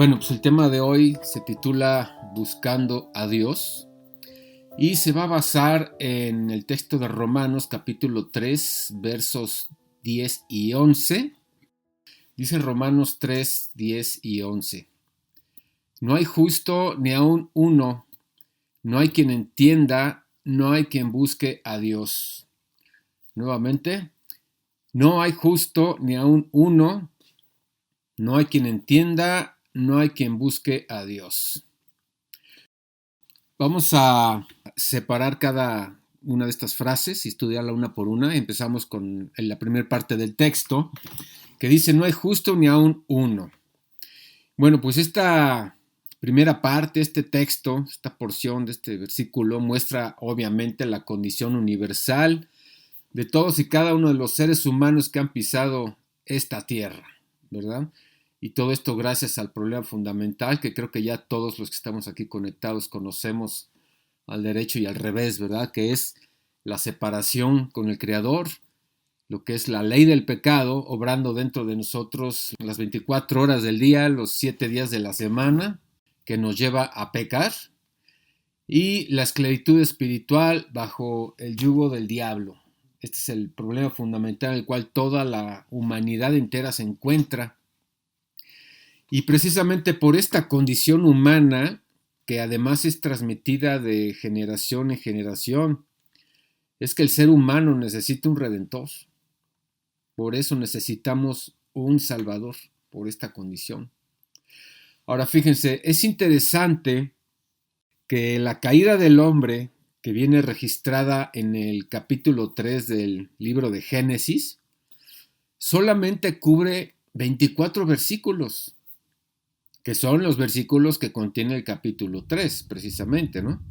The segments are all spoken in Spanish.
Bueno, pues el tema de hoy se titula Buscando a Dios y se va a basar en el texto de Romanos capítulo 3 versos 10 y 11. Dice Romanos 3, 10 y 11. No hay justo ni aun uno, no hay quien entienda, no hay quien busque a Dios. Nuevamente, no hay justo ni aun uno, no hay quien entienda, no hay quien busque a Dios. Vamos a separar cada una de estas frases y estudiarla una por una. Empezamos con la primera parte del texto, que dice, no hay justo ni aun uno. Bueno, pues esta primera parte, este texto, esta porción de este versículo muestra obviamente la condición universal de todos y cada uno de los seres humanos que han pisado esta tierra, ¿verdad? Y todo esto gracias al problema fundamental que creo que ya todos los que estamos aquí conectados conocemos al derecho y al revés, ¿verdad? Que es la separación con el Creador, lo que es la ley del pecado, obrando dentro de nosotros las 24 horas del día, los 7 días de la semana, que nos lleva a pecar, y la esclavitud espiritual bajo el yugo del diablo. Este es el problema fundamental en el cual toda la humanidad entera se encuentra. Y precisamente por esta condición humana, que además es transmitida de generación en generación, es que el ser humano necesita un redentor. Por eso necesitamos un salvador, por esta condición. Ahora fíjense, es interesante que la caída del hombre, que viene registrada en el capítulo 3 del libro de Génesis, solamente cubre 24 versículos, que son los versículos que contiene el capítulo 3, precisamente, ¿no?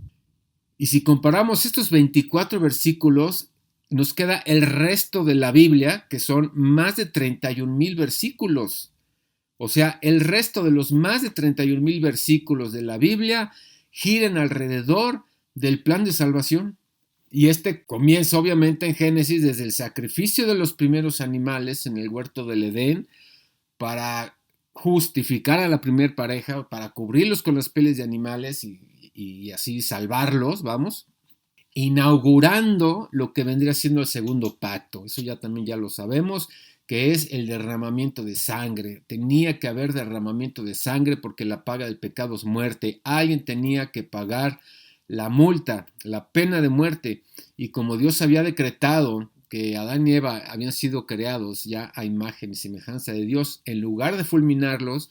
Y si comparamos estos 24 versículos, nos queda el resto de la Biblia, que son más de 31,000 versículos. O sea, el resto de los más de 31,000 versículos de la Biblia giran alrededor del plan de salvación. Y este comienza obviamente en Génesis desde el sacrificio de los primeros animales en el huerto del Edén para justificar a la primer pareja, para cubrirlos con las pieles de animales y así salvarlos, vamos, inaugurando lo que vendría siendo el segundo pacto. Eso ya también ya lo sabemos, que es el derramamiento de sangre. Tenía que haber derramamiento de sangre porque la paga del pecado es muerte. Alguien tenía que pagar la multa, la pena de muerte. Y como Dios había decretado que Adán y Eva habían sido creados ya a imagen y semejanza de Dios, en lugar de fulminarlos,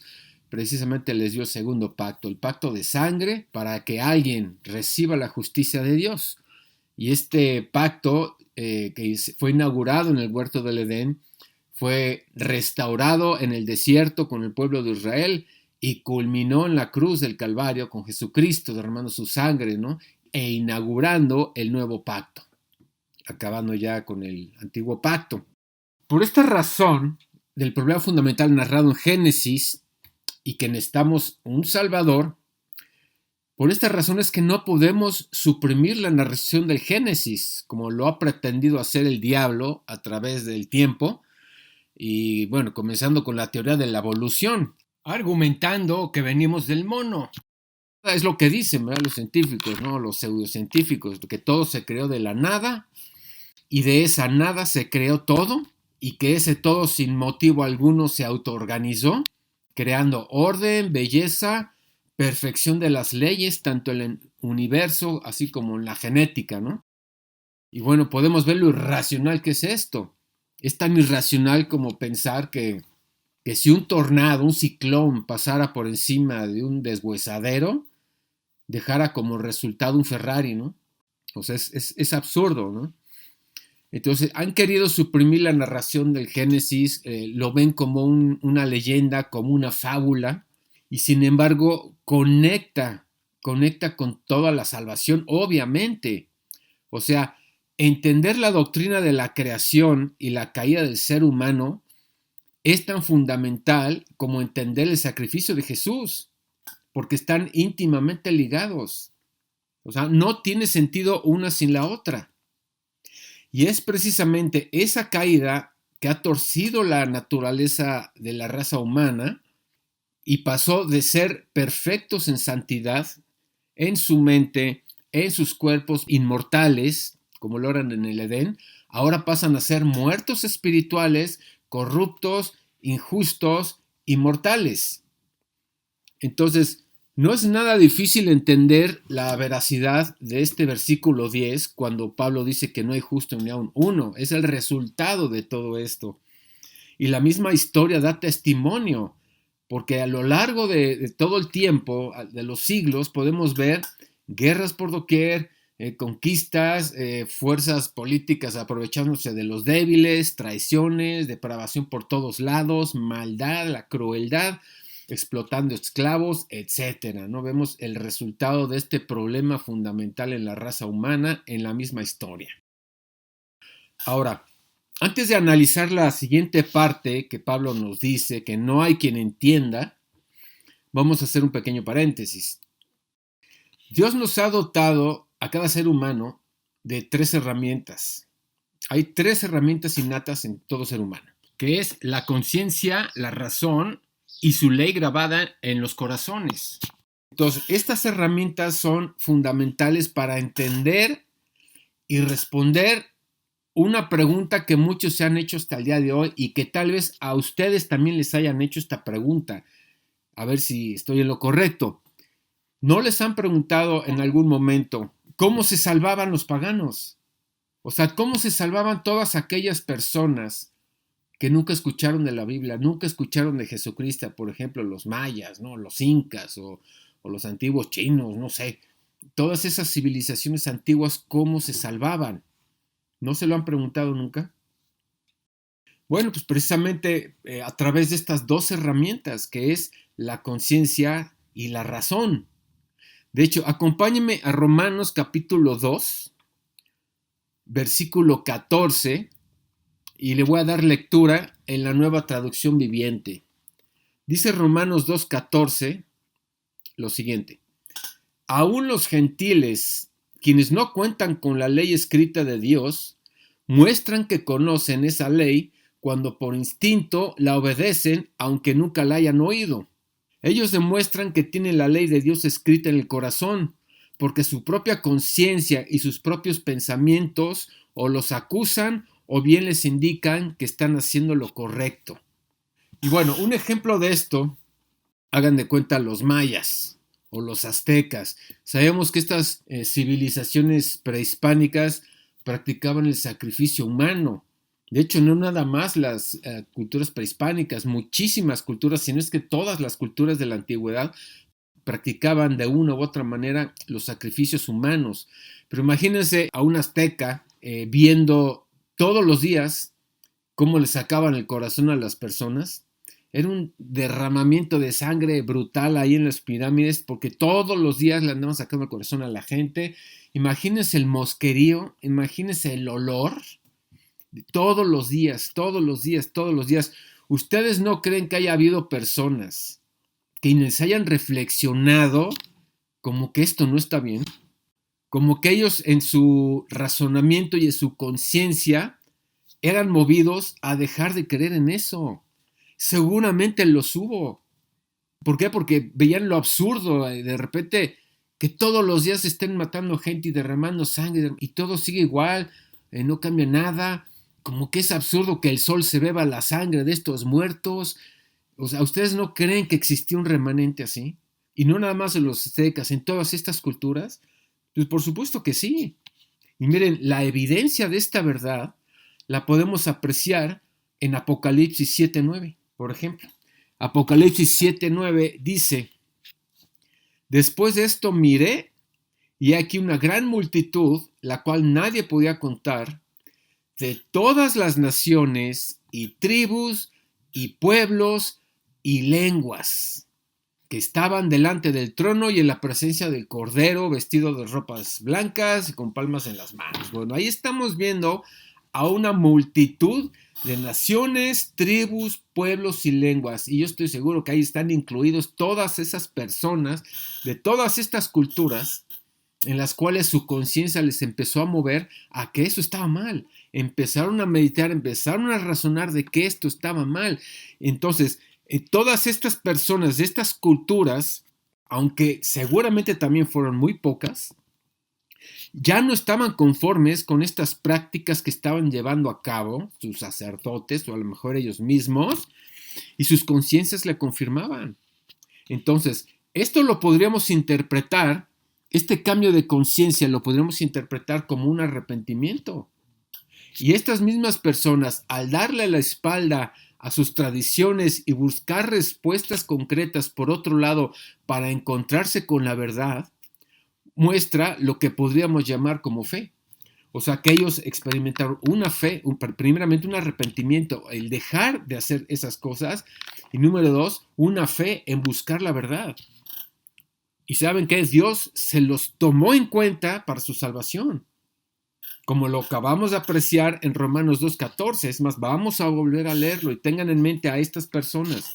precisamente les dio el segundo pacto, el pacto de sangre, para que alguien reciba la justicia de Dios. Y este pacto que fue inaugurado en el huerto del Edén, fue restaurado en el desierto con el pueblo de Israel y culminó en la cruz del Calvario con Jesucristo derramando su sangre, ¿no? E inaugurando el nuevo pacto, acabando ya con el antiguo pacto. Por esta razón, del problema fundamental narrado en Génesis y que necesitamos un Salvador, por esta razón es que no podemos suprimir la narración del Génesis, como lo ha pretendido hacer el diablo a través del tiempo, y bueno, comenzando con la teoría de la evolución, argumentando que venimos del mono. Es lo que dicen, ¿verdad?, los científicos, ¿no?, los pseudocientíficos, que todo se creó de la nada y de esa nada se creó todo y que ese todo sin motivo alguno se autoorganizó, creando orden, belleza, perfección de las leyes, tanto en el universo así como en la genética, ¿no? Y bueno, podemos ver lo irracional que es esto. Es tan irracional como pensar que si un tornado, un ciclón pasara por encima de un deshuesadero, dejara como resultado un Ferrari, ¿no? O sea, es absurdo, ¿no? Entonces, han querido suprimir la narración del Génesis, lo ven como una leyenda, como una fábula, y sin embargo conecta con toda la salvación, obviamente. O sea, entender la doctrina de la creación y la caída del ser humano es tan fundamental como entender el sacrificio de Jesús, porque están íntimamente ligados. O sea, no tiene sentido una sin la otra. Y es precisamente esa caída que ha torcido la naturaleza de la raza humana y pasó de ser perfectos en santidad, en su mente, en sus cuerpos inmortales, como lo eran en el Edén, ahora pasan a ser muertos espirituales, corruptos, injustos, inmortales. Entonces, no es nada difícil entender la veracidad de este versículo 10 cuando Pablo dice que no hay justo ni aun uno. Es el resultado de todo esto. Y la misma historia da testimonio, porque a lo largo de todo el tiempo, de los siglos, podemos ver guerras por doquier, conquistas, fuerzas políticas aprovechándose de los débiles, traiciones, depravación por todos lados, maldad, la crueldad, explotando esclavos, etcétera, ¿no? Vemos el resultado de este problema fundamental en la raza humana en la misma historia. Ahora, antes de analizar la siguiente parte que Pablo nos dice, que no hay quien entienda, vamos a hacer un pequeño paréntesis. Dios nos ha dotado a cada ser humano de 3 herramientas. Hay 3 herramientas innatas en todo ser humano, que es la conciencia, la razón y su ley grabada en los corazones. Entonces, estas herramientas son fundamentales para entender y responder una pregunta que muchos se han hecho hasta el día de hoy y que tal vez a ustedes también les hayan hecho esta pregunta. A ver si estoy en lo correcto. ¿No les han preguntado en algún momento cómo se salvaban los paganos? O sea, ¿cómo se salvaban todas aquellas personas que nunca escucharon de la Biblia, nunca escucharon de Jesucristo? Por ejemplo, los mayas, ¿no? Los incas o los antiguos chinos, no sé. Todas esas civilizaciones antiguas, ¿cómo se salvaban? ¿No se lo han preguntado nunca? Bueno, pues precisamente a través de estas 2 herramientas, que es la conciencia y la razón. De hecho, acompáñenme a Romanos capítulo 2, versículo 14, y le voy a dar lectura en la Nueva Traducción Viviente. Dice Romanos 2:14 lo siguiente: aún los gentiles, quienes no cuentan con la ley escrita de Dios, muestran que conocen esa ley cuando por instinto la obedecen, aunque nunca la hayan oído. Ellos demuestran que tienen la ley de Dios escrita en el corazón, porque su propia conciencia y sus propios pensamientos o los acusan o bien les indican que están haciendo lo correcto. Y bueno, un ejemplo de esto, hagan de cuenta los mayas o los aztecas. Sabemos que estas civilizaciones prehispánicas practicaban el sacrificio humano. De hecho, no nada más las culturas prehispánicas, muchísimas culturas, si no es que todas las culturas de la antigüedad practicaban de una u otra manera los sacrificios humanos. Pero imagínense a un azteca viendo todos los días cómo le sacaban el corazón a las personas. Era un derramamiento de sangre brutal ahí en las pirámides, porque todos los días le andaban sacando el corazón a la gente. Imagínense el mosquerío, imagínense el olor. Todos los días, todos los días, todos los días. ¿Ustedes no creen que haya habido personas que les hayan reflexionado como que esto no está bien? Como que ellos en su razonamiento y en su conciencia eran movidos a dejar de creer en eso. Seguramente los hubo. ¿Por qué? Porque veían lo absurdo de repente que todos los días se estén matando gente y derramando sangre y todo sigue igual, no cambia nada. Como que es absurdo que el sol se beba la sangre de estos muertos. O sea, ¿ustedes no creen que existía un remanente así? Y no nada más en los aztecas, en todas estas culturas. Pues por supuesto que sí. Y miren, la evidencia de esta verdad la podemos apreciar en Apocalipsis 7:9, por ejemplo. Apocalipsis 7:9 dice: después de esto miré, y aquí una gran multitud, la cual nadie podía contar, de todas las naciones y tribus y pueblos y lenguas, que estaban delante del trono y en la presencia del Cordero, vestido de ropas blancas y con palmas en las manos. Bueno, ahí estamos viendo a una multitud de naciones, tribus, pueblos y lenguas. Y yo estoy seguro que ahí están incluidos todas esas personas de todas estas culturas en las cuales su conciencia les empezó a mover a que eso estaba mal. Empezaron a meditar, empezaron a razonar de que esto estaba mal. Entonces, Todas estas personas de estas culturas, aunque seguramente también fueron muy pocas, ya no estaban conformes con estas prácticas que estaban llevando a cabo sus sacerdotes o a lo mejor ellos mismos, y sus conciencias le confirmaban. Entonces, esto lo podríamos interpretar, este cambio de conciencia lo podríamos interpretar como un arrepentimiento. Y estas mismas personas, al darle la espalda a sus tradiciones y buscar respuestas concretas por otro lado para encontrarse con la verdad, muestra lo que podríamos llamar como fe. O sea, que ellos experimentaron una fe, primeramente un arrepentimiento, el dejar de hacer esas cosas, y número 2, una fe en buscar la verdad. Y saben que Dios se los tomó en cuenta para su salvación, como lo acabamos de apreciar en Romanos 2:14. Es más, vamos a volver a leerlo y tengan en mente a estas personas.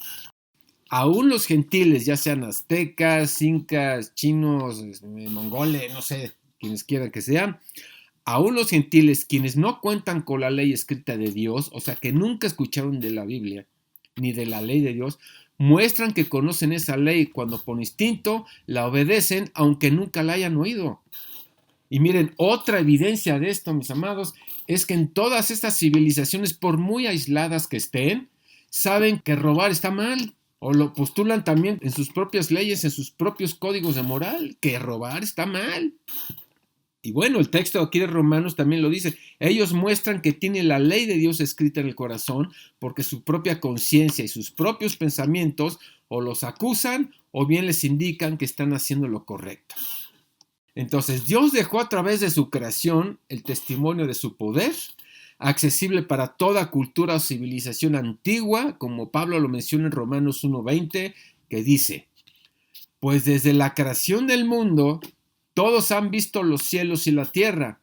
Aún los gentiles, ya sean aztecas, incas, chinos, mongoles, no sé, quienes quieran que sean, aún los gentiles, quienes no cuentan con la ley escrita de Dios, o sea, que nunca escucharon de la Biblia, ni de la ley de Dios, muestran que conocen esa ley cuando por instinto la obedecen, aunque nunca la hayan oído. Y miren, otra evidencia de esto, mis amados, es que en todas estas civilizaciones, por muy aisladas que estén, saben que robar está mal, o lo postulan también en sus propias leyes, en sus propios códigos de moral, que robar está mal. Y bueno, el texto aquí de Romanos también lo dice. Ellos muestran que tienen la ley de Dios escrita en el corazón porque su propia conciencia y sus propios pensamientos o los acusan o bien les indican que están haciendo lo correcto. Entonces, Dios dejó a través de su creación el testimonio de su poder, accesible para toda cultura o civilización antigua, como Pablo lo menciona en Romanos 1:20, que dice: pues desde la creación del mundo, todos han visto los cielos y la tierra.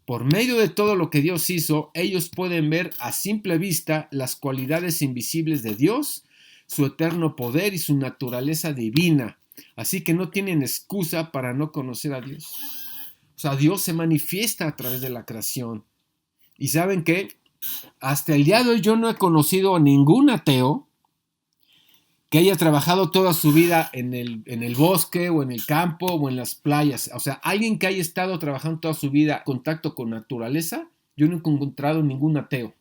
Por medio de todo lo que Dios hizo, ellos pueden ver a simple vista las cualidades invisibles de Dios, su eterno poder y su naturaleza divina. Así que no tienen excusa para no conocer a Dios. O sea, Dios se manifiesta a través de la creación. ¿Y saben qué? Hasta el día de hoy yo no he conocido a ningún ateo que haya trabajado toda su vida en el bosque o en el campo o en las playas. O sea, alguien que haya estado trabajando toda su vida en contacto con naturaleza, yo no he encontrado ningún ateo.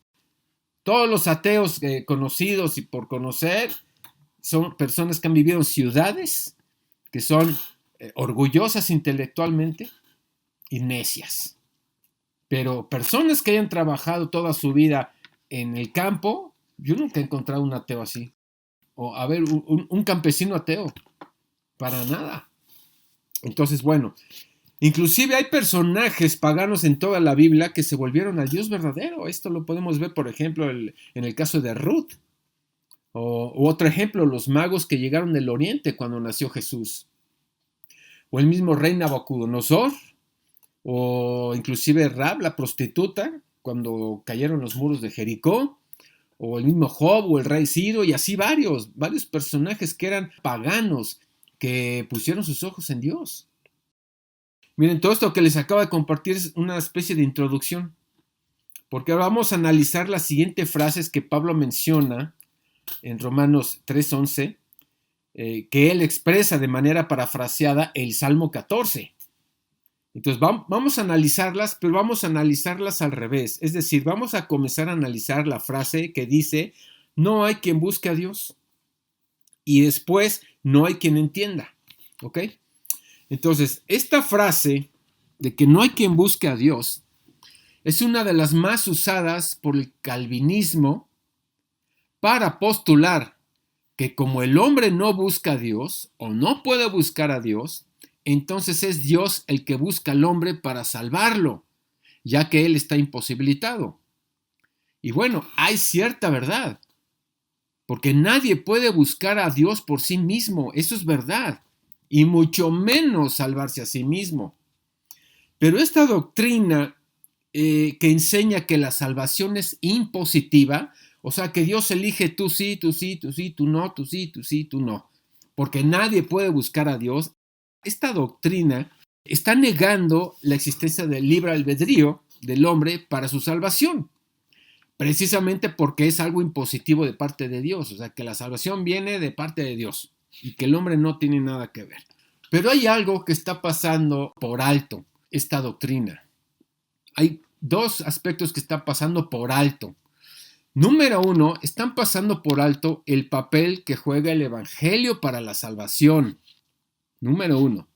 Todos los ateos conocidos y por conocer son personas que han vivido en ciudades, que son orgullosas intelectualmente y necias. Pero personas que hayan trabajado toda su vida en el campo, yo nunca he encontrado un ateo así. O a ver, un campesino ateo, para nada. Entonces, bueno, inclusive hay personajes paganos en toda la Biblia que se volvieron al Dios verdadero. Esto lo podemos ver, por ejemplo, en el caso de Ruth. O otro ejemplo, los magos que llegaron del oriente cuando nació Jesús. O el mismo rey Nabucodonosor. O inclusive Rahab, la prostituta, cuando cayeron los muros de Jericó. O el mismo Job o el rey Ciro, y así varios personajes que eran paganos, que pusieron sus ojos en Dios. Miren, todo esto que les acabo de compartir es una especie de introducción, porque ahora vamos a analizar las siguientes frases que Pablo menciona en Romanos 3:11, que él expresa de manera parafraseada el Salmo 14. Entonces vamos a analizarlas, pero vamos a analizarlas al revés. Es decir, vamos a comenzar a analizar la frase que dice: no hay quien busque a Dios. Y después, no hay quien entienda. ¿Ok? Entonces, esta frase de que no hay quien busque a Dios es una de las más usadas por el calvinismo para postular que como el hombre no busca a Dios o no puede buscar a Dios, entonces es Dios el que busca al hombre para salvarlo, ya que él está imposibilitado. Y bueno, hay cierta verdad, porque nadie puede buscar a Dios por sí mismo, eso es verdad, y mucho menos salvarse a sí mismo. Pero esta doctrina que enseña que la salvación es impositiva, o sea que Dios elige tú sí, tú sí, tú sí, tú no, tú sí, tú sí, tú no, porque nadie puede buscar a Dios. Esta doctrina está negando la existencia del libre albedrío del hombre para su salvación. precisamente porque es algo impositivo de parte de Dios, o sea, que la salvación viene de parte de Dios y que el hombre no tiene nada que ver. Pero hay algo que está pasando por alto esta doctrina. Hay dos aspectos que están pasando por alto. Número uno, están pasando por alto el papel que juega el evangelio para la salvación. Número uno.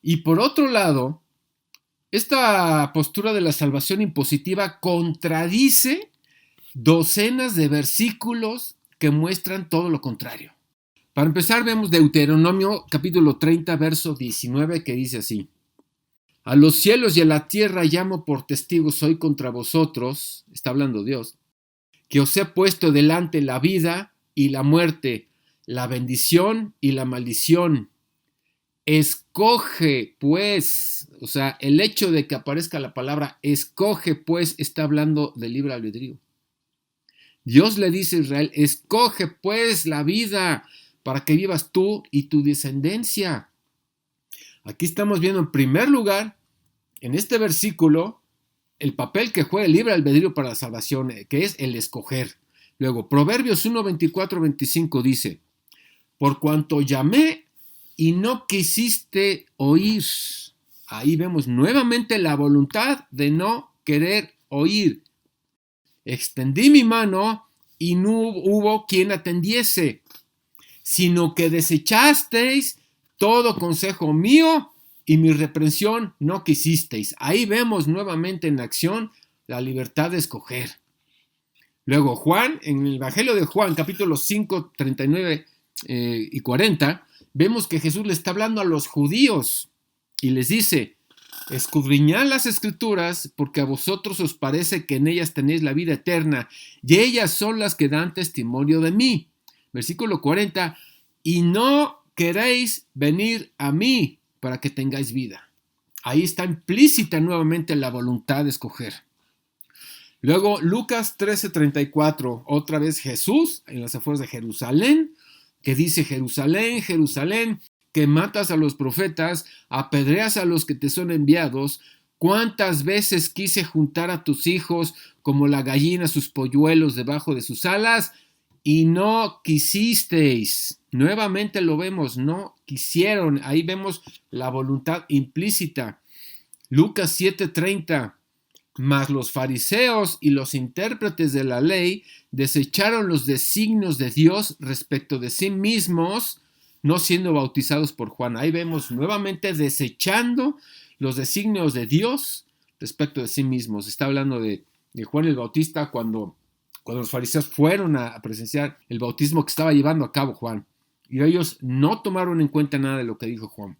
Y por otro lado, esta postura de la salvación impositiva contradice docenas de versículos que muestran todo lo contrario. Para empezar, vemos Deuteronomio capítulo 30, verso 19, que dice así: a los cielos y a la tierra llamo por testigos hoy contra vosotros, está hablando Dios, que os he puesto delante la vida y la muerte, la bendición y la maldición. Escoge pues, o sea, el hecho de que aparezca la palabra escoge pues está hablando del libre albedrío. Dios le dice a Israel, escoge pues la vida para que vivas tú y tu descendencia. Aquí estamos viendo en primer lugar, en este versículo, el papel que juega el libre albedrío para la salvación, que es el escoger. Luego, Proverbios 1, 24, 25 dice, por cuanto llamé y no quisiste oír. Ahí vemos nuevamente la voluntad de no querer oír. Extendí mi mano y no hubo quien atendiese, sino que desechasteis todo consejo mío y mi reprensión no quisisteis. Ahí vemos nuevamente en acción la libertad de escoger. Luego Juan, en el Evangelio de Juan, capítulo 5, 39 y 40, vemos que Jesús le está hablando a los judíos y les dice, escudriñad las escrituras porque a vosotros os parece que en ellas tenéis la vida eterna y ellas son las que dan testimonio de mí. Versículo 40, y no queréis venir a mí para que tengáis vida. Ahí está implícita nuevamente la voluntad de escoger. Luego Lucas 13:34, otra vez Jesús en las afueras de Jerusalén, que dice, Jerusalén, Jerusalén, que matas a los profetas, apedreas a los que te son enviados. ¿Cuántas veces quise juntar a tus hijos como la gallina sus polluelos debajo de sus alas? Y no quisisteis. Nuevamente lo vemos, no quisieron. Ahí vemos la voluntad implícita. Lucas 7:30. Mas los fariseos y los intérpretes de la ley desecharon los designios de Dios respecto de sí mismos, no siendo bautizados por Juan. Ahí vemos nuevamente desechando los designios de Dios respecto de sí mismos. Está hablando de Juan el Bautista cuando los fariseos fueron a presenciar el bautismo que estaba llevando a cabo Juan. Y ellos no tomaron en cuenta nada de lo que dijo Juan.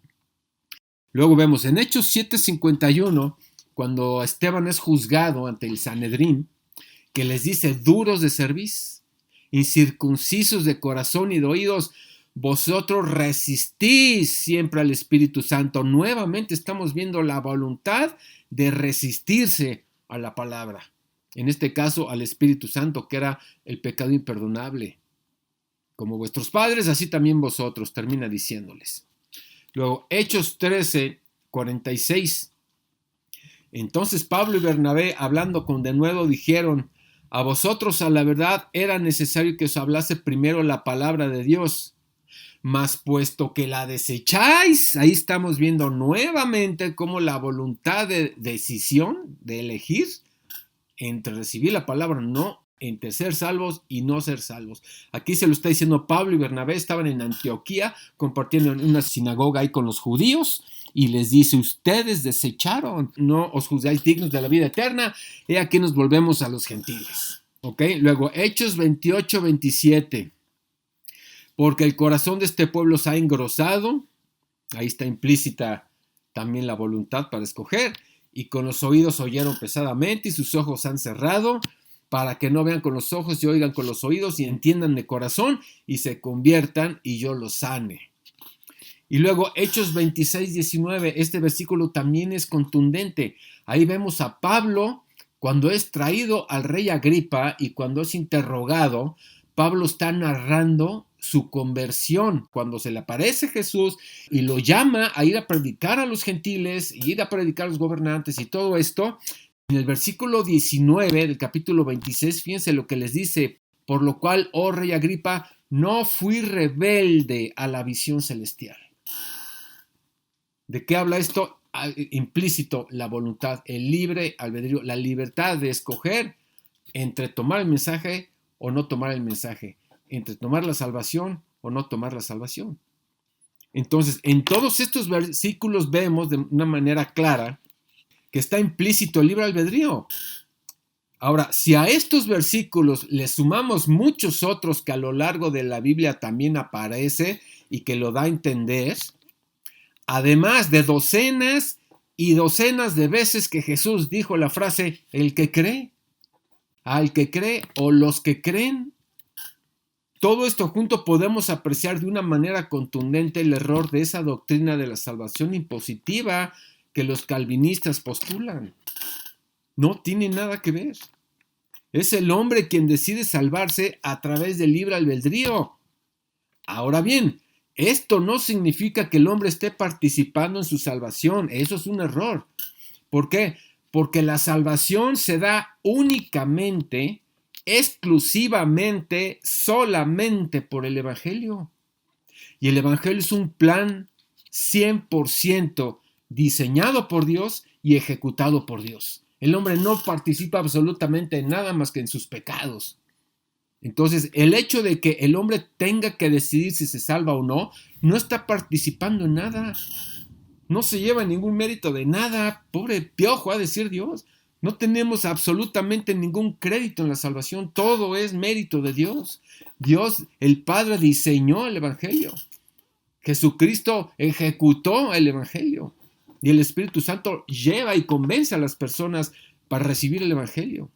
Luego vemos en Hechos 7:51, cuando Esteban es juzgado ante el Sanedrín, que les dice, duros de cerviz, incircuncisos de corazón y de oídos, vosotros resistís siempre al Espíritu Santo. Nuevamente estamos viendo la voluntad de resistirse a la palabra. En este caso al Espíritu Santo, que era el pecado imperdonable. Como vuestros padres, así también vosotros, termina diciéndoles. Luego, Hechos 13:46. Entonces Pablo y Bernabé, hablando con denuedo, dijeron, a vosotros a la verdad era necesario que os hablase primero la palabra de Dios, mas puesto que la desecháis, ahí estamos viendo nuevamente cómo la voluntad de decisión, de elegir entre recibir la palabra, no entre ser salvos y no ser salvos. Aquí se lo está diciendo Pablo y Bernabé, estaban en Antioquía compartiendo en una sinagoga ahí con los judíos y les dice, ustedes desecharon, no os juzgáis dignos de la vida eterna, y aquí nos volvemos a los gentiles. ¿Ok? Luego, Hechos 28:27, porque el corazón de este pueblo se ha engrosado, ahí está implícita también la voluntad para escoger, y con los oídos oyeron pesadamente y sus ojos se han cerrado, para que no vean con los ojos y oigan con los oídos y entiendan de corazón y se conviertan y yo los sane. Y luego Hechos 26:19, este versículo también es contundente. Ahí vemos a Pablo cuando es traído al rey Agripa y cuando es interrogado. Pablo está narrando su conversión, cuando se le aparece Jesús y lo llama a ir a predicar a los gentiles, y ir a predicar a los gobernantes y todo esto. En el versículo 19 del capítulo 26, fíjense lo que les dice: por lo cual, oh rey Agripa, no fui rebelde a la visión celestial. ¿De qué habla esto? Implícito, la voluntad, el libre albedrío, la libertad de escoger entre tomar el mensaje o no tomar el mensaje, entre tomar la salvación o no tomar la salvación. Entonces, en todos estos versículos vemos de una manera clara que está implícito el libre albedrío. Ahora, si a estos versículos le sumamos muchos otros que a lo largo de la Biblia también aparece y que lo da a entender, además de docenas y docenas de veces que Jesús dijo la frase, el que cree, al que cree o los que creen, todo esto junto podemos apreciar de una manera contundente el error de esa doctrina de la salvación impositiva que los calvinistas postulan. No tiene nada que ver. Es el hombre quien decide salvarse a través del libre albedrío. Ahora bien, esto no significa que el hombre esté participando en su salvación. Eso es un error. ¿Por qué? Porque la salvación se da únicamente, exclusivamente, solamente por el Evangelio. Y el Evangelio es un plan 100% diseñado por Dios y ejecutado por Dios. El hombre no participa absolutamente en nada más que en sus pecados. Entonces, el hecho de que el hombre tenga que decidir si se salva o no, no está participando en nada. No se lleva ningún mérito de nada. Pobre piojo, a decir Dios. No tenemos absolutamente ningún crédito en la salvación. Todo es mérito de Dios. Dios, el Padre, diseñó el Evangelio. Jesucristo ejecutó el Evangelio. Y el Espíritu Santo lleva y convence a las personas para recibir el Evangelio.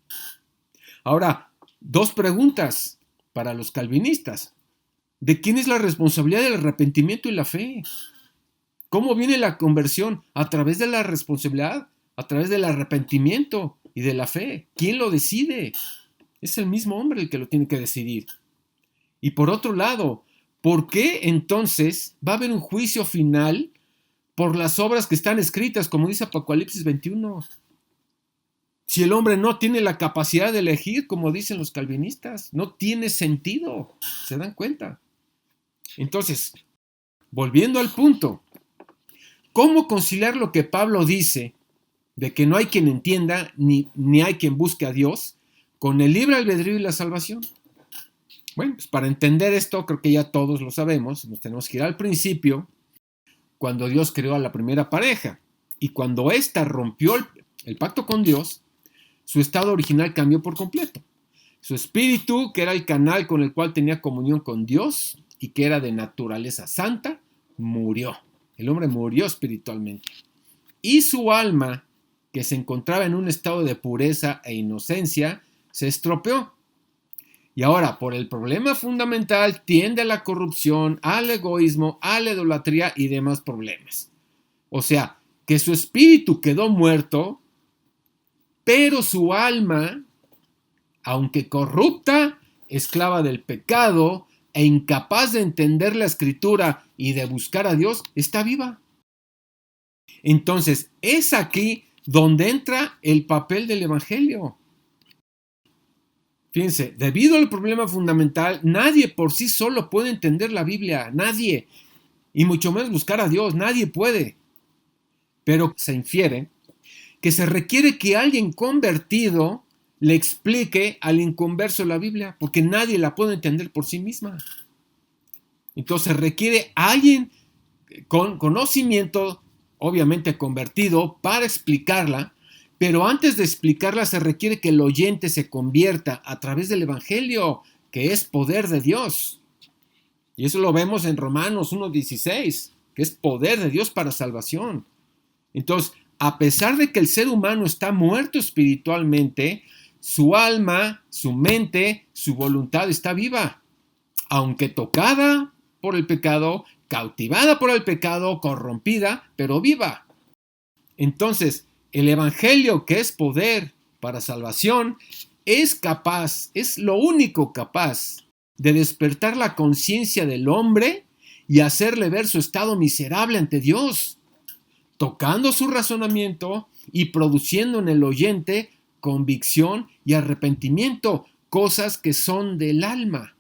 Ahora, dos preguntas para los calvinistas. ¿De quién es la responsabilidad del arrepentimiento y la fe? ¿Cómo viene la conversión? ¿A través de la responsabilidad? ¿A través del arrepentimiento y de la fe? ¿Quién lo decide? Es el mismo hombre el que lo tiene que decidir. Y por otro lado, ¿por qué entonces va a haber un juicio final por las obras que están escritas, como dice Apocalipsis 21? Si el hombre no tiene la capacidad de elegir, como dicen los calvinistas, no tiene sentido. ¿Se dan cuenta? Entonces, volviendo al punto, ¿cómo conciliar lo que Pablo dice de que no hay quien entienda ni hay quien busque a Dios con el libre albedrío y la salvación? Bueno, pues para entender esto, creo que ya todos lo sabemos, nos tenemos que ir al principio, cuando Dios creó a la primera pareja. Y cuando ésta rompió el pacto con Dios, su estado original cambió por completo. Su espíritu, que era el canal con el cual tenía comunión con Dios y que era de naturaleza santa, murió. El hombre murió espiritualmente. Y su alma, que se encontraba en un estado de pureza e inocencia, se estropeó. Y ahora, por el problema fundamental, tiende a la corrupción, al egoísmo, a la idolatría y demás problemas. O sea, que su espíritu quedó muerto, pero su alma, aunque corrupta, esclava del pecado e incapaz de entender la escritura y de buscar a Dios, está viva. Entonces, es aquí donde entra el papel del Evangelio. Fíjense, debido al problema fundamental, nadie por sí solo puede entender la Biblia, nadie, y mucho menos buscar a Dios, nadie puede. Pero se infiere que se requiere que alguien convertido le explique al inconverso la Biblia, porque nadie la puede entender por sí misma. Entonces requiere alguien con conocimiento, obviamente convertido, para explicarla, pero antes de explicarla se requiere que el oyente se convierta a través del Evangelio, que es poder de Dios. Y eso lo vemos en Romanos 1:16, que es poder de Dios para salvación. Entonces, a pesar de que el ser humano está muerto espiritualmente, su alma, su mente, su voluntad está viva, aunque tocada por el pecado, cautivada por el pecado, corrompida, pero viva. Entonces, el Evangelio, que es poder para salvación, es capaz, es lo único capaz de despertar la conciencia del hombre y hacerle ver su estado miserable ante Dios, tocando su razonamiento y produciendo en el oyente convicción y arrepentimiento, cosas que son del alma.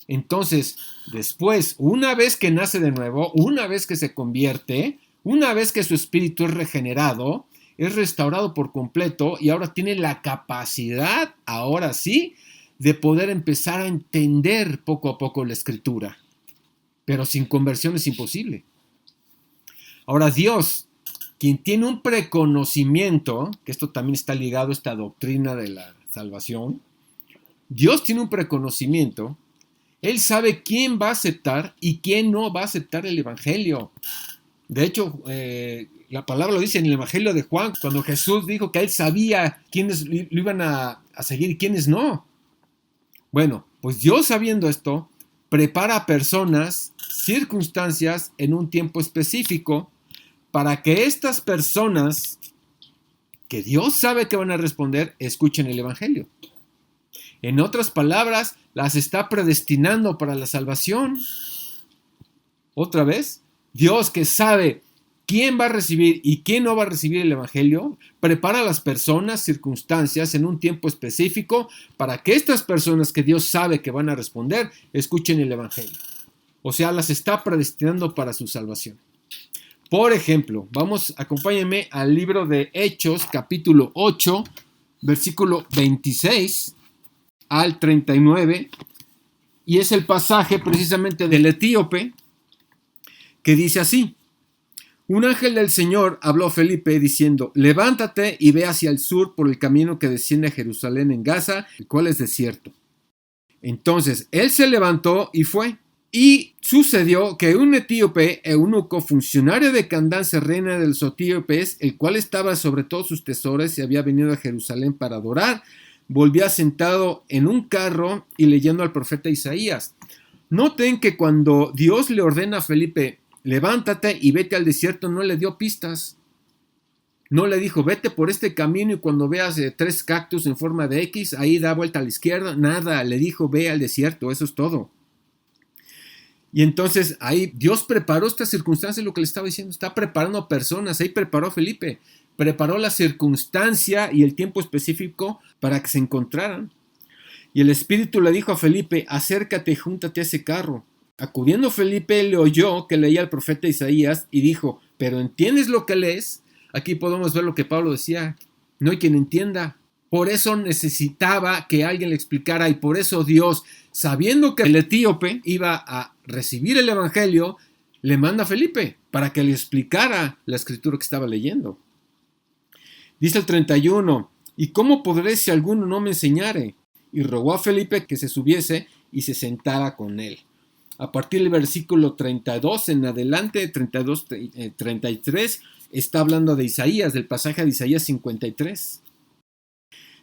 Entonces, después, una vez que nace de nuevo, una vez que se convierte, una vez que su espíritu es regenerado, es restaurado por completo y ahora tiene la capacidad, ahora sí, de poder empezar a entender poco a poco la escritura. Pero sin conversión es imposible. Ahora Dios, quien tiene un preconocimiento, que esto también está ligado a esta doctrina de la salvación, Dios tiene un preconocimiento. Él sabe quién va a aceptar y quién no va a aceptar el evangelio. De hecho, la palabra lo dice en el evangelio de Juan, cuando Jesús dijo que él sabía quiénes lo iban a seguir y quiénes no. Bueno, pues Dios, sabiendo esto, prepara a personas, circunstancias en un tiempo específico para que estas personas que Dios sabe que van a responder, escuchen el evangelio. En otras palabras, las está predestinando para la salvación. Otra vez, Dios, que sabe quién va a recibir y quién no va a recibir el evangelio, prepara a las personas, circunstancias en un tiempo específico para que estas personas que Dios sabe que van a responder, escuchen el evangelio. O sea, las está predestinando para su salvación. Por ejemplo, acompáñenme al libro de Hechos, capítulo 8, versículo 26 al 39, y es el pasaje precisamente del etíope, que dice así: un ángel del Señor habló a Felipe diciendo: levántate y ve hacia el sur por el camino que desciende a Jerusalén en Gaza, el cual es desierto. Entonces él se levantó y fue. Y sucedió que un etíope, eunuco, funcionario de Candace, reina de los etíopes, el cual estaba sobre todos sus tesoros y había venido a Jerusalén para adorar, volvía sentado en un carro y leyendo al profeta Isaías. Noten que cuando Dios le ordena a Felipe: levántate y vete al desierto, no le dio pistas. No le dijo: vete por este camino y cuando veas 3 cactus en forma de X, ahí da vuelta a la izquierda. Nada, le dijo: ve al desierto, eso es todo. Y entonces ahí Dios preparó estas circunstancias, lo que le estaba diciendo, está preparando a personas, ahí preparó a Felipe, preparó la circunstancia y el tiempo específico para que se encontraran. Y el Espíritu le dijo a Felipe: acércate y júntate a ese carro. Acudiendo Felipe, le oyó que leía al profeta Isaías y dijo: ¿pero entiendes lo que lees? Aquí podemos ver lo que Pablo decía: no hay quien entienda. Por eso necesitaba que alguien le explicara, y por eso Dios, sabiendo que el etíope iba a recibir el evangelio, le manda a Felipe para que le explicara la escritura que estaba leyendo. Dice el 31: ¿y cómo podré si alguno no me enseñare? Y rogó a Felipe que se subiese y se sentara con él. A partir del versículo 32 en adelante, 32, 33, está hablando de Isaías, del pasaje de Isaías 53.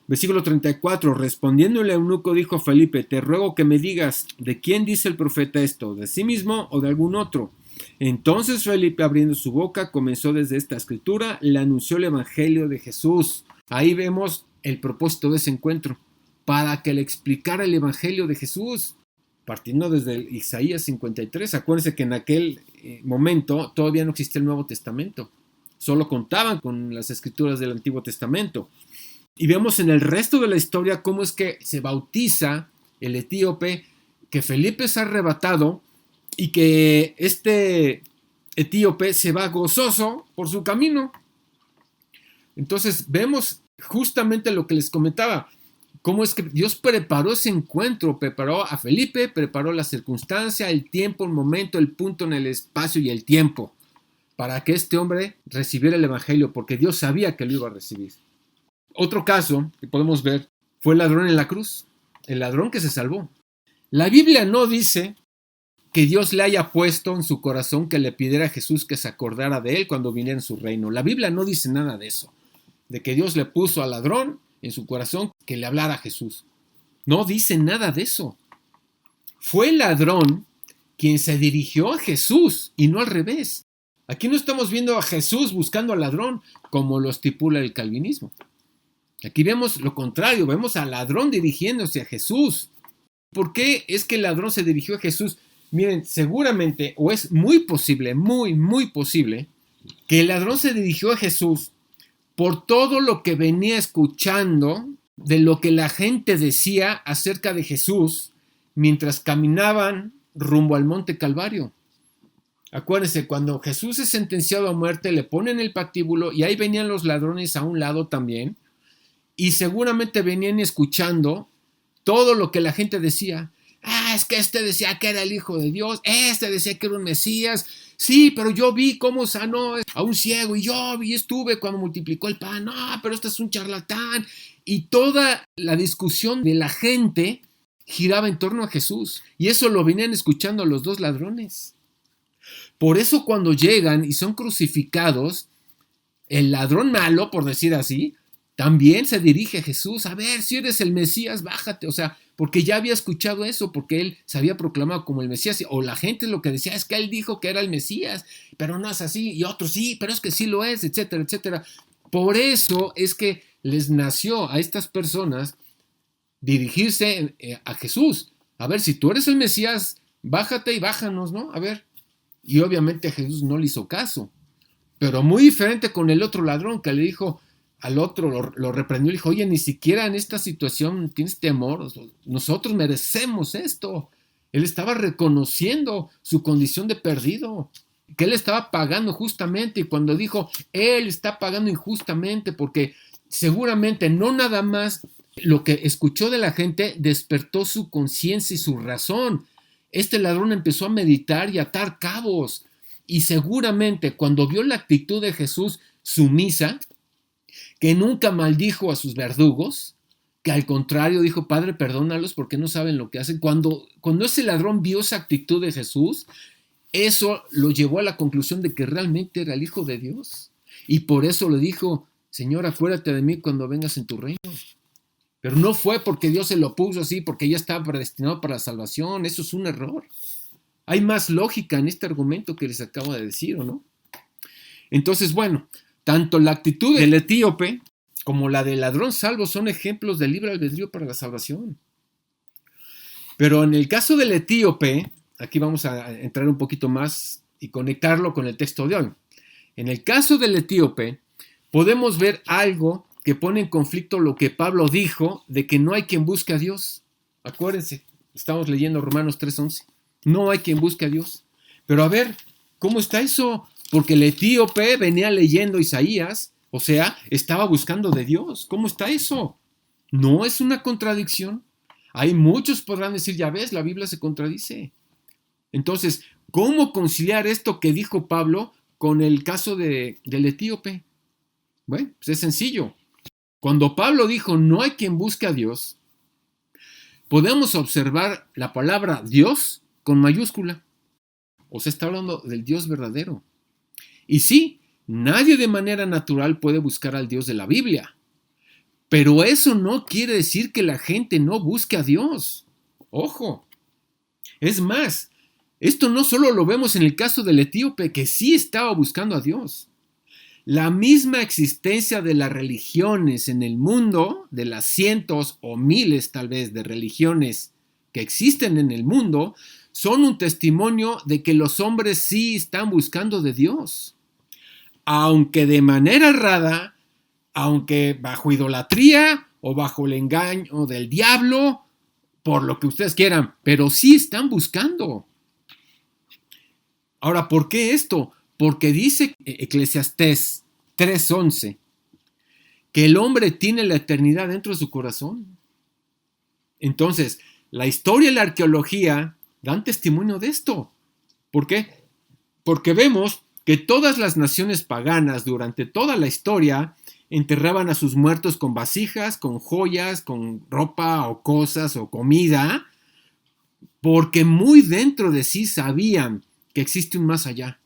Versículo 34, respondiendo el eunuco dijo a Felipe: te ruego que me digas, ¿de quién dice el profeta esto? ¿De sí mismo o de algún otro? Entonces Felipe, abriendo su boca, comenzó desde esta escritura, le anunció el evangelio de Jesús. Ahí vemos el propósito de ese encuentro, para que le explicara el evangelio de Jesús, partiendo desde Isaías 53. Acuérdense que en aquel momento todavía no existía el Nuevo Testamento, solo contaban con las escrituras del Antiguo Testamento. Y vemos en el resto de la historia cómo es que se bautiza el etíope, que Felipe es arrebatado y que este etíope se va gozoso por su camino. Entonces vemos justamente lo que les comentaba, cómo es que Dios preparó ese encuentro, preparó a Felipe, preparó la circunstancia, el tiempo, el momento, el punto en el espacio y el tiempo, para que este hombre recibiera el evangelio, porque Dios sabía que lo iba a recibir. Otro caso que podemos ver fue el ladrón en la cruz, el ladrón que se salvó. La Biblia no dice que Dios le haya puesto en su corazón que le pidiera a Jesús que se acordara de él cuando viniera en su reino. La Biblia no dice nada de eso, de que Dios le puso al ladrón en su corazón que le hablara a Jesús. No dice nada de eso. Fue el ladrón quien se dirigió a Jesús y no al revés. Aquí no estamos viendo a Jesús buscando al ladrón como lo estipula el calvinismo. Aquí vemos lo contrario, vemos al ladrón dirigiéndose a Jesús. ¿Por qué es que el ladrón se dirigió a Jesús? Miren, seguramente, o es muy posible, muy posible, que el ladrón se dirigió a Jesús por todo lo que venía escuchando de lo que la gente decía acerca de Jesús mientras caminaban rumbo al Monte Calvario. Acuérdense, cuando Jesús es sentenciado a muerte, le ponen el patíbulo y ahí venían los ladrones a un lado también, y seguramente venían escuchando todo lo que la gente decía. Es que este decía que era el Hijo de Dios, este decía que era un Mesías, sí, pero yo vi cómo sanó a un ciego, y yo estuve cuando multiplicó el pan, no, pero este es un charlatán. Y toda la discusión de la gente giraba en torno a Jesús, y eso lo venían escuchando los dos ladrones. Por eso cuando llegan y son crucificados, el ladrón malo, por decir así, también se dirige a Jesús. A ver, si eres el Mesías, bájate. O sea, porque ya había escuchado eso, porque él se había proclamado como el Mesías. O la gente lo que decía es que él dijo que era el Mesías, pero no es así. Y otros sí, pero es que sí lo es, etcétera, etcétera. Por eso es que les nació a estas personas dirigirse a Jesús. A ver, si tú eres el Mesías, bájate y bájanos, ¿no? A ver. Y obviamente Jesús no le hizo caso. Pero muy diferente con el otro ladrón que le dijo al otro, lo reprendió y dijo, oye, ni siquiera en esta situación tienes temor, nosotros merecemos esto. Él estaba reconociendo su condición de perdido, que él estaba pagando justamente, y cuando dijo, él está pagando injustamente, porque seguramente no nada más lo que escuchó de la gente despertó su conciencia y su razón. Este ladrón empezó a meditar y a atar cabos, y seguramente cuando vio la actitud de Jesús sumisa, que nunca maldijo a sus verdugos, que al contrario dijo, Padre, perdónalos porque no saben lo que hacen. Cuando ese ladrón vio esa actitud de Jesús, eso lo llevó a la conclusión de que realmente era el Hijo de Dios. Y por eso le dijo, Señor, acuérdate de mí cuando vengas en tu reino. Pero no fue porque Dios se lo puso así, porque ya estaba predestinado para la salvación. Eso es un error. Hay más lógica en este argumento que les acabo de decir, ¿o no? Entonces, bueno, tanto la actitud del etíope como la del ladrón salvo son ejemplos de libre albedrío para la salvación. Pero en el caso del etíope, aquí vamos a entrar un poquito más y conectarlo con el texto de hoy. En el caso del etíope, podemos ver algo que pone en conflicto lo que Pablo dijo de que no hay quien busque a Dios. Acuérdense, estamos leyendo Romanos 3:11. No hay quien busque a Dios. Pero a ver, ¿cómo está eso? Porque el etíope venía leyendo Isaías, o sea, estaba buscando de Dios. ¿Cómo está eso? ¿No es una contradicción? Hay muchos podrán decir, ya ves, la Biblia se contradice. Entonces, ¿cómo conciliar esto que dijo Pablo con el caso del etíope? Bueno, pues es sencillo. Cuando Pablo dijo, no hay quien busque a Dios, podemos observar la palabra Dios con mayúscula. O sea, está hablando del Dios verdadero. Y sí, nadie de manera natural puede buscar al Dios de la Biblia. Pero eso no quiere decir que la gente no busque a Dios. Ojo. Es más, esto no solo lo vemos en el caso del etíope, que sí estaba buscando a Dios. La misma existencia de las religiones en el mundo, de las cientos o miles tal vez de religiones que existen en el mundo, son un testimonio de que los hombres sí están buscando de Dios. Aunque de manera errada, aunque bajo idolatría o bajo el engaño del diablo, por lo que ustedes quieran, pero sí están buscando. Ahora, ¿por qué esto? Porque dice Eclesiastés 3:11 que el hombre tiene la eternidad dentro de su corazón. Entonces, la historia y la arqueología dan testimonio de esto. ¿Por qué? Porque vemos que todas las naciones paganas durante toda la historia enterraban a sus muertos con vasijas, con joyas, con ropa o cosas o comida, porque muy dentro de sí sabían que existe un más allá.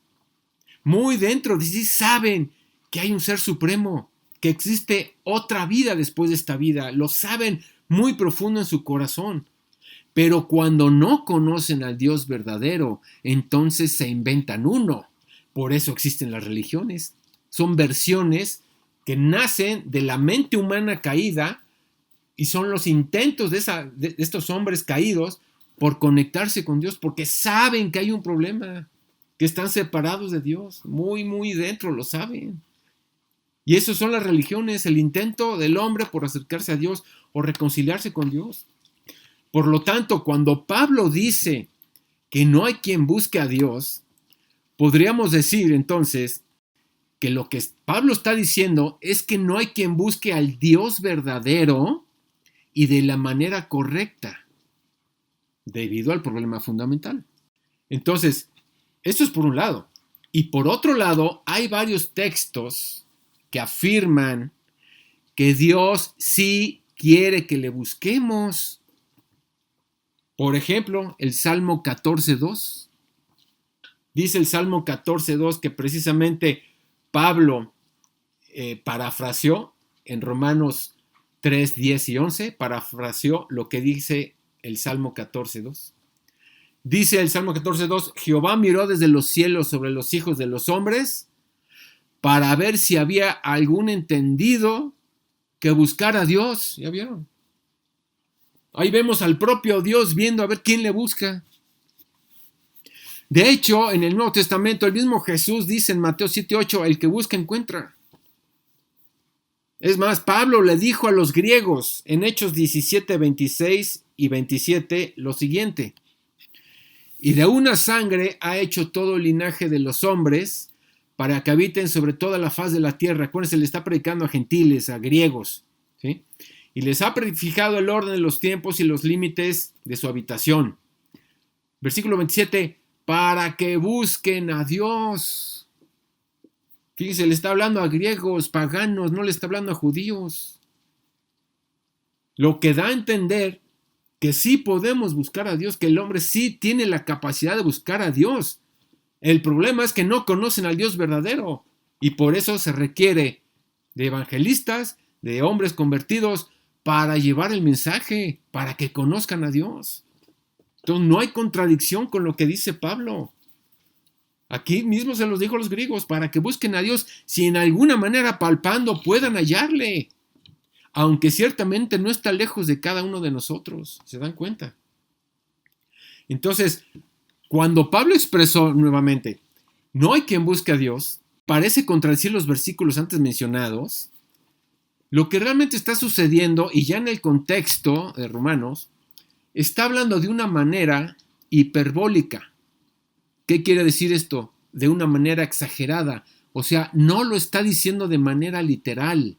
Muy dentro de sí saben que hay un ser supremo, que existe otra vida después de esta vida. Lo saben muy profundo en su corazón. Pero cuando no conocen al Dios verdadero, entonces se inventan uno. Por eso existen las religiones. Son versiones que nacen de la mente humana caída y son los intentos de estos hombres caídos por conectarse con Dios, porque saben que hay un problema, que están separados de Dios, muy, muy dentro lo saben. Y eso son las religiones, el intento del hombre por acercarse a Dios o reconciliarse con Dios. Por lo tanto, cuando Pablo dice que no hay quien busque a Dios, podríamos decir entonces que lo que Pablo está diciendo es que no hay quien busque al Dios verdadero y de la manera correcta, debido al problema fundamental. Entonces, esto es por un lado. Y por otro lado, hay varios textos que afirman que Dios sí quiere que le busquemos. Por ejemplo, el Salmo 14.2. Dice el Salmo 14.2 que precisamente Pablo parafraseó en Romanos 3, 10 y 11, parafraseó lo que dice el Salmo 14.2. Dice el Salmo 14.2, Jehová miró desde los cielos sobre los hijos de los hombres para ver si había algún entendido que buscara a Dios. ¿Ya vieron? Ahí vemos al propio Dios viendo a ver quién le busca. De hecho, en el Nuevo Testamento, el mismo Jesús dice en Mateo 7:8, el que busca encuentra. Es más, Pablo le dijo a los griegos en Hechos 17:26 y 27 lo siguiente. Y de una sangre ha hecho todo el linaje de los hombres para que habiten sobre toda la faz de la tierra. Acuérdense, le está predicando a gentiles, a griegos, ¿sí? Y les ha fijado el orden de los tiempos y los límites de su habitación. Versículo 27, para que busquen a Dios. Fíjense, le está hablando a griegos, paganos, no le está hablando a judíos. Lo que da a entender que sí podemos buscar a Dios, que el hombre sí tiene la capacidad de buscar a Dios. El problema es que no conocen al Dios verdadero y por eso se requiere de evangelistas, de hombres convertidos para llevar el mensaje, para que conozcan a Dios. Entonces no hay contradicción con lo que dice Pablo. Aquí mismo se los dijo a los griegos, para que busquen a Dios, si en alguna manera palpando puedan hallarle, aunque ciertamente no está lejos de cada uno de nosotros. ¿Se dan cuenta? Entonces, cuando Pablo expresó nuevamente, no hay quien busque a Dios, parece contradecir los versículos antes mencionados. Lo que realmente está sucediendo, y ya en el contexto de Romanos, está hablando de una manera hiperbólica. ¿Qué quiere decir esto? De una manera exagerada. O sea, no lo está diciendo de manera literal.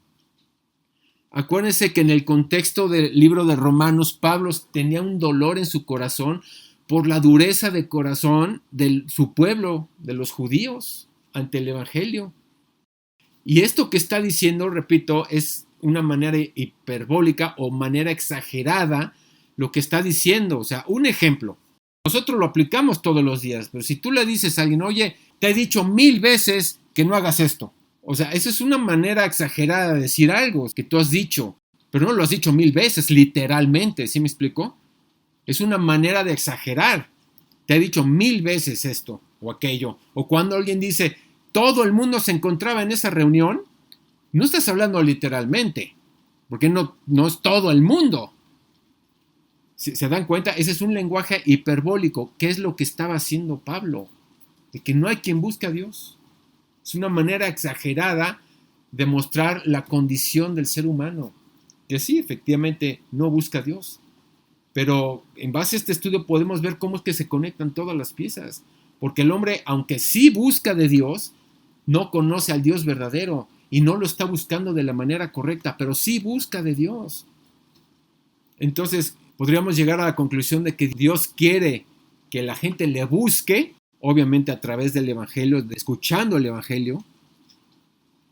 Acuérdense que en el contexto del libro de Romanos, Pablo tenía un dolor en su corazón por la dureza de corazón de su pueblo, de los judíos, ante el Evangelio. Y esto que está diciendo, repito, es una manera hiperbólica o manera exagerada lo que está diciendo. O sea, un ejemplo. Nosotros lo aplicamos todos los días, pero si tú le dices a alguien, oye, te he dicho 1000 veces que no hagas esto. O sea, esa es una manera exagerada de decir algo que tú has dicho, pero no lo has dicho 1000 veces, literalmente, ¿sí me explico? Es una manera de exagerar. Te he dicho 1000 veces esto o aquello. O cuando alguien dice, todo el mundo se encontraba en esa reunión, no estás hablando literalmente, porque no es todo el mundo. ¿Se dan cuenta? Ese es un lenguaje hiperbólico. ¿Qué es lo que estaba haciendo Pablo? De que no hay quien busque a Dios. Es una manera exagerada de mostrar la condición del ser humano, que sí, efectivamente, no busca a Dios. Pero en base a este estudio podemos ver cómo es que se conectan todas las piezas. Porque el hombre, aunque sí busca de Dios, no conoce al Dios verdadero y no lo está buscando de la manera correcta, pero sí busca de Dios. Entonces, podríamos llegar a la conclusión de que Dios quiere que la gente le busque, obviamente a través del Evangelio, escuchando el Evangelio,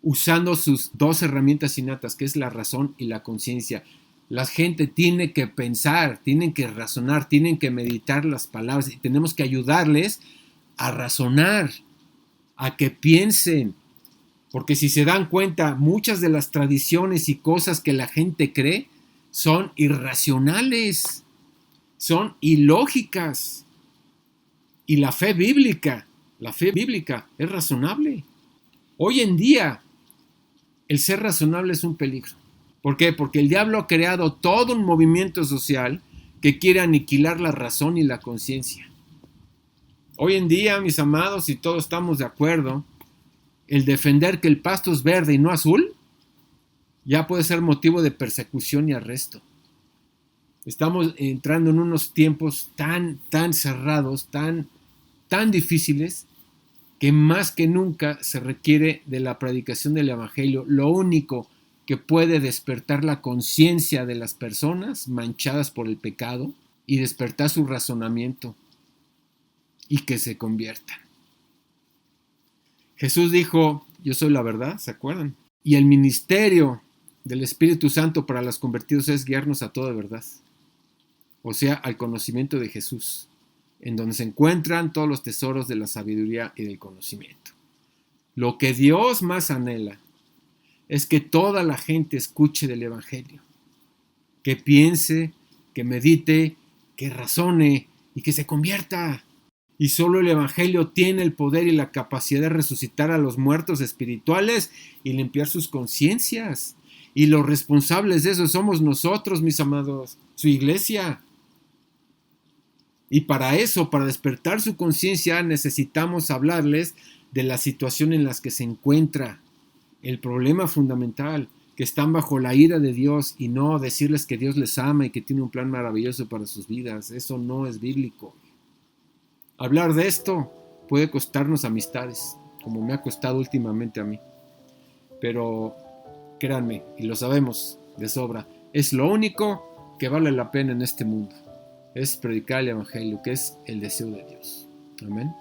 usando sus dos herramientas innatas, que es la razón y la conciencia. La gente tiene que pensar, tienen que razonar, tienen que meditar las palabras y tenemos que ayudarles a razonar, a que piensen. Porque si se dan cuenta, muchas de las tradiciones y cosas que la gente cree son irracionales, son ilógicas. Y la fe bíblica es razonable. Hoy en día, el ser razonable es un peligro. ¿Por qué? Porque el diablo ha creado todo un movimiento social que quiere aniquilar la razón y la conciencia. Hoy en día, mis amados, y todos estamos de acuerdo, el defender que el pasto es verde y no azul, ya puede ser motivo de persecución y arresto. Estamos entrando en unos tiempos tan cerrados, tan difíciles, que más que nunca se requiere de la predicación del Evangelio. Lo único que puede despertar la conciencia de las personas manchadas por el pecado y despertar su razonamiento y que se conviertan. Jesús dijo, yo soy la verdad, ¿se acuerdan? Y el ministerio del Espíritu Santo para los convertidos es guiarnos a toda verdad, o sea, al conocimiento de Jesús, en donde se encuentran todos los tesoros de la sabiduría y del conocimiento. Lo que Dios más anhela es que toda la gente escuche del Evangelio, que piense, que medite, que razone y que se convierta. Y solo el Evangelio tiene el poder y la capacidad de resucitar a los muertos espirituales y limpiar sus conciencias. Y los responsables de eso somos nosotros, mis amados, su iglesia. Y para eso, para despertar su conciencia, necesitamos hablarles de la situación en la que se encuentra, el problema fundamental, que están bajo la ira de Dios, y no decirles que Dios les ama y que tiene un plan maravilloso para sus vidas. Eso no es bíblico. Hablar de esto puede costarnos amistades, como me ha costado últimamente a mí. Pero créanme, y lo sabemos de sobra, es lo único que vale la pena en este mundo. Es predicar el Evangelio, que es el deseo de Dios. Amén.